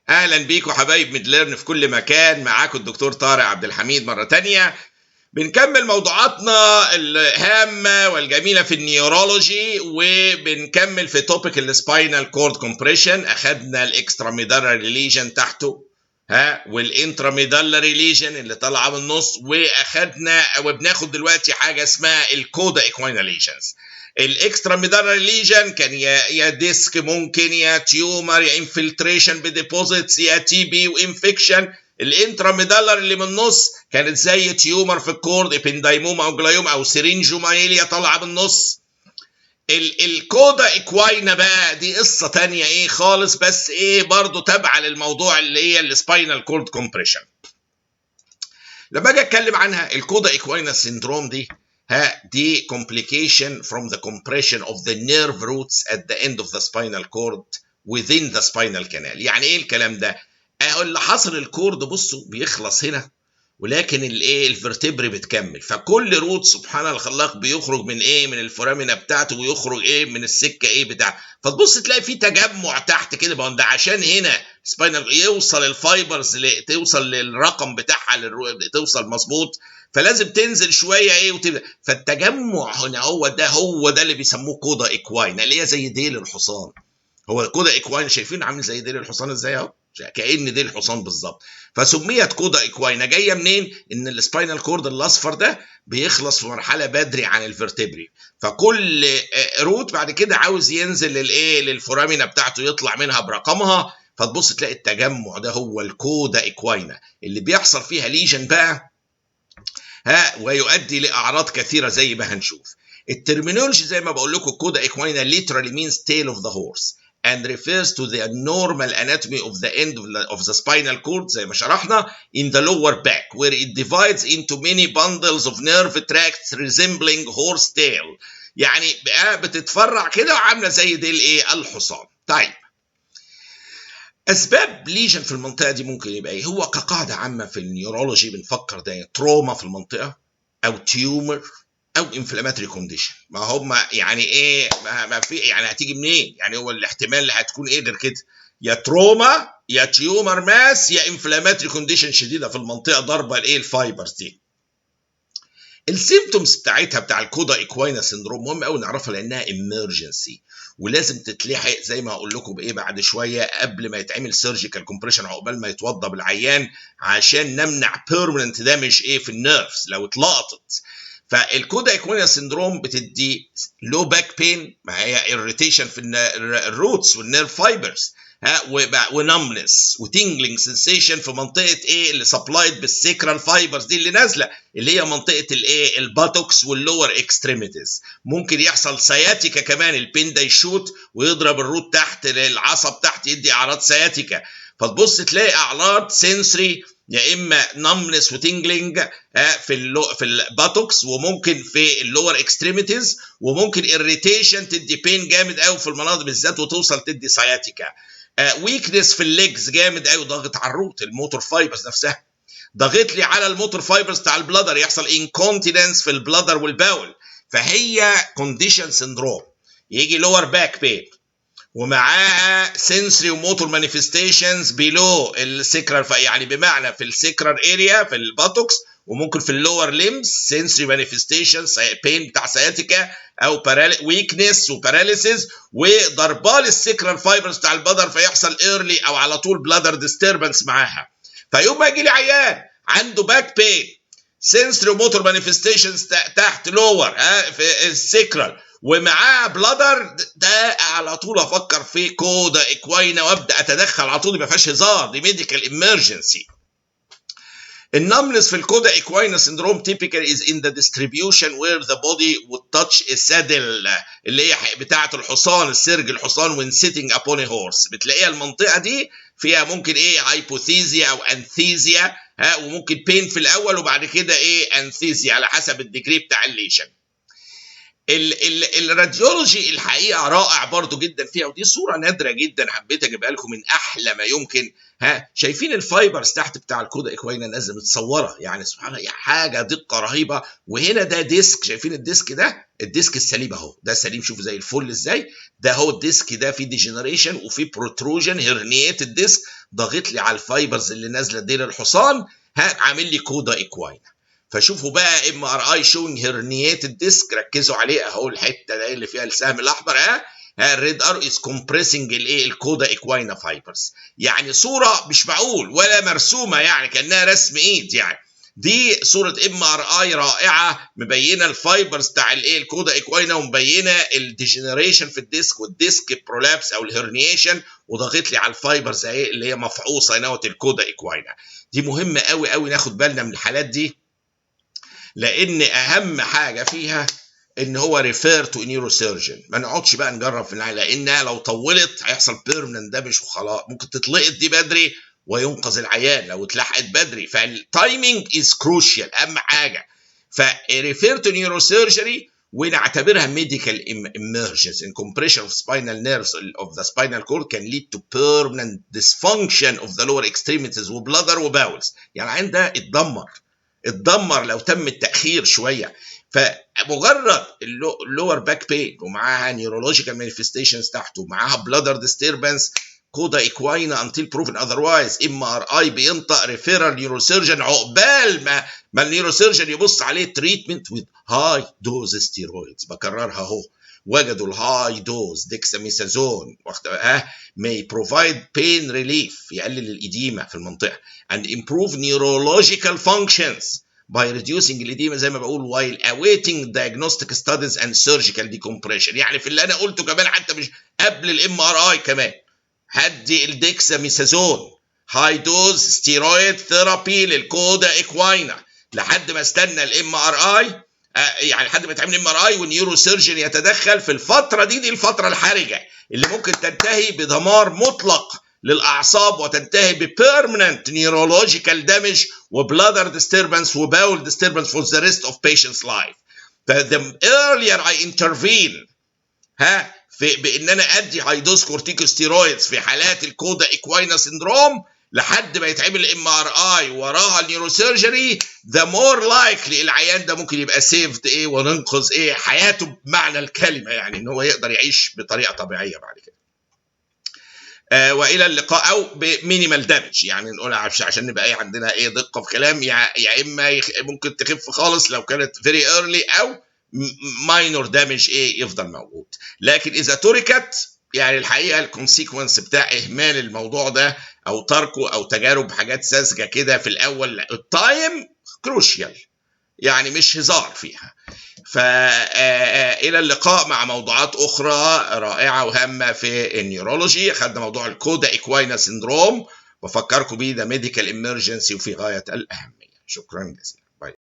اهلا بيكم حبايب ميدليرن في كل مكان. معاكم الدكتور طارق عبد الحميد مره تانية. بنكمل موضوعاتنا الهامه والجميله في النيورولوجي، وبنكمل في توبيك السباينال كورد كومبريشن. اخدنا الاكستراميدالري ليجن تحته والانتراميدالري ليجن اللي طالعه من النص، واخدنا وبناخد دلوقتي حاجه اسمها الكودا اكوينا ليجنز. الاكسترا ميدالري ليجن كان يا ديسك، ممكن يا تيومر، يا انفلتريشن بديبوزيتس، يا تي بي وانفكشن. الانترا ميدالر اللي من النص كانت زي تيومر في الكورد، ابندايموما او جلايوم او سيرينجومايليا طالعه بالنص. الكودا اكواينا بقى دي قصه تانية خالص، بس برضو تابعه للموضوع اللي هي السباينال كورد كومبريشن. لما اجي اتكلم عنها الكودا اكواينا سيندروم دي complication from the compression of the nerve roots at the end of the spinal cord within the spinal canal. يعني ايه الكلام ده؟ اللي حصل الكورد بصوا بيخلص هنا، ولكن الفرتبري بتكمل، فكل روت سبحان الخلاق بيخرج من من الفورامينا بتاعته، ويخرج من السكه بتاعته. فتبص تلاقي في تجمع تحت كده بقى، ده عشان هنا سباينال يوصل الفايبرز توصل للرقم بتاعها، توصل مظبوط، فلازم تنزل شويه وتبدا. فالتجمع هنا هو ده اللي بيسموه كودا اكواينا، اللي هي زي ديل الحصان. هو كودا اكواينا شايفين عامل زي ديل الحصان ازاي اهو، كأن ديل الحصان بالظبط. فسميت كودا اكواينا جايه منين؟ ان السباينال كورد الاصفر ده بيخلص في مرحله بدري عن الفرتبري، فكل روت بعد كده عاوز ينزل للفورامينا بتاعته، يطلع منها برقمها. فتبص تلاقي التجمع ده هو الكودا اكواينا اللي بيحصل فيها ليجن بقى ويؤدي لاعراض كثيره زي ما هنشوف. الترمينولوجي زي ما بقول لكم، الكودا اكواينا literally means tail of the horse and refers to the normal anatomy of the end of the spinal cord زي ما شرحنا in the lower back where it divides into many bundles of nerve tracts resembling horse tail. يعني بتتفرع كده وعامله زي ديل الحصان. طيب اسباب ليجن في المنطقه دي ممكن يبقى هو كقاعده عامه في النيورولوجي بنفكر ده تروما في المنطقه، او تيومر، او انفلاماتري كونديشن. ما هم يعني ما في يعني هتيجي منين؟ يعني هو الاحتمال اللي هتكون غير كده؟ يا تروما، يا تيومر ماس، يا انفلاماتري كونديشن شديده في المنطقه ضربه الفايبرز دي. السيمبتومز بتاعتها بتاع الكودا اكواينا سيندروم مهم قوي نعرفها، لانها امرجنسي ولازم تتلحق زي ما هقول لكم بعد شويه، قبل ما يتعمل سيرجيكال كومبريشن، عقبال ما يتوضى بالعيان، عشان نمنع بيرمننت دامج في النيرفز لو اتلقطت. فالكودا اكواينا سيندروم بتدي لو باك بين، ما هي اريتيشن في الروتس والنيرف فايبرز، ونمنس وتينجلينج سنسيشن في منطقه اللي سبلايد بالسيكرال فايبرز دي اللي نازله، اللي هي منطقه الباتوكس واللور اكستريميتيز. ممكن يحصل سياتيكا كمان، البين ده يشوت ويضرب الروت تحت العصب تحت، يدي اعراض سياتيكا. فتبص تلاقي اعراض سنسري، يا اما نمنس وتينجلينج في الباتوكس، وممكن في اللور اكستريميتيز، وممكن اريتيشن تدي بين جامد قوي في المناطق بالذات وتوصل تدي سياتيكا. ويكنس في الليجز جامد قوي، ضاغط على الروت، الموتور فايبرز نفسها ضاغط لي على الموتور فايبرز بتاع البلادر، يحصل انكونتيننس في البلادر والباول. فهي كونديشن سندروم. يجي لور باك بين ومعاها سنسري وموتور مانيفستيشنز بيلو السكرال، يعني بمعنى في السكرال اريا في الباتوكس، وممكن في اللور ليمز سنسري مانيفستيشنز بين بتاع سياتيكا او ويكنس وباراليسيس، وضربال السكرال فايبرز بتاع البلادر، فيحصل ايرلي او على طول بلادر ديستربنس معاها. فيوم ما يجي لي عيان عنده باك بين سنسري وموتور مانيفستيشنز تحت لور في السكرال ومعاه بلادر، ده على طول افكر في كودا اكواينا وابدا اتدخل على طول، ما فيهاش هزار، دي ميديكال ايمرجنسي. النملس في الكودا اكواينا سيندروم typically is in the distribution where the body would touch a saddle، اللي هي بتاعه الحصان، السرج الحصان when sitting upon a horse. بتلاقيها المنطقه دي فيها ممكن هايبوثيزيا او انثيزيا، وممكن بين في الاول وبعد كده انثيزيا على حسب الديجري بتاع الليشن. الراديولوجي الحقيقه رائع برضو جدا فيها، ودي صوره نادره جدا حبيت اجيبها لكم من احلى ما يمكن. شايفين الفايبرز تحت بتاع الكودا ايكوينا نازله متصوره، يعني سبحان الله حاجه دقه رهيبه. وهنا ده ديسك، شايفين الديسك ده؟ الديسك السليم اهو، ده سليم، شوفوا زي الفل ازاي. ده هو الديسك ده فيه ديجنريشن وفيه بروتروجن هرنيات الديسك ضاغط لي على الفايبرز اللي نازله ديل الحصان، عامل لي كودا ايكوينا. فشوفوا بقى MRI showing herniated disc، ركزوا عليه اهو، الحته دي اللي فيها السهم الاحمر الريد ار از كومبريسنج الكودا ايكوينا فايبرز. يعني صوره مش معقول ولا مرسومه، يعني كانها رسم ايد. يعني دي صوره MRI رائعه مبينه الفايبرز بتاع الكودا ايكوينا، ومبينه الديجنريشن في الديسك والديسك برولابس او الهرنيشن، وضغط لي على الفايبرز اهي اللي هي مفعوصه نوت الكودا ايكوينا. دي مهمه قوي قوي ناخد بالنا من الحالات دي، لان اهم حاجه فيها ان هو ريفير تو نيوروسيرجن. ما نقعدش بقى نجرب في العيله، لانها لو طولت هيحصل بيرمننت دامج وخلاص، ممكن تتلقط دي بدري وينقذ العيان لو اتلحقت بدري. فالتايمينج از كروشال، اهم حاجه. فريفير تو نيوروسيرجري، ونعتبرها ميديكال emergency. Compression of spinal nerves of the spinal cord can lead to permanent dysfunction of the lower extremities وبلادر وباولز. يعني العيان ده اتدمر لو تم التأخير شوية. فمجرد اللور باك بين ومعاها نيورولوجيكال مانيفستيشنز تحته ومعاها بلادر ديستربنس، كودا ايكوينا until proven otherwise، MRI بينطق ريفيرال نيوروسيرجن عقبال ما النيوروسيرجن يبص عليه تريتمنت with high dose steroids. بكررها اهو، وجدوا الهاي دوز ديكساميثازون may provide pain relief، يقلل الإديمة في المنطقة and improve neurological functions by reducing الإديمة زي ما بقول while awaiting diagnostic studies and surgical decompression. يعني في اللي أنا قلته كمان، حتى مش قبل الMRI كمان، هدي الديكساميثازون هاي دوز ستيرويد ثيرابي للكودا ايكوينا لحد ما استنى الMRI، يعني لحد ما يتعمل MRI والنيورو سيرجن يتدخل في الفتره دي الفتره الحرجه اللي ممكن تنتهي بدمار مطلق للاعصاب وتنتهي ببيرمننت نيورولوجيكال دامج وبلادر ديستربنس وباول ديستربنس for the rest of patient's life. the earlier I intervene في بان انا ادي هاي دوز كورتيكوستيرويدز في حالات الكودا ايكوينا سيندروم لحد ما يتعمل MRI وراها النيوروسيرجري، the more likely العيان ده ممكن يبقى سيفد وننقذ حياته بمعنى الكلمه، يعني ان هو يقدر يعيش بطريقه طبيعيه بعد كده. والى اللقاء، او بمينيمال دامج، يعني نقول عشان نبقى عندنا دقه في كلام، يا اما ممكن تخف خالص لو كانت فيري ايرلي، او ماينور دامج يفضل موجود. لكن اذا تركت، يعني الحقيقه الكونسيكونس بتاع اهمال الموضوع ده او تركه او تجارب حاجات ساذجه كده في الاول، التايم كروشيال، يعني مش هزار فيها. فإلى اللقاء مع موضوعات أخرى رائعة وهامة في النيورولوجي. خدنا موضوع الكودا إيكوينا سيندروم، بفكركم بيه ده ميديكال إمرجنسي وفي غاية الأهمية. شكرا جزيلا.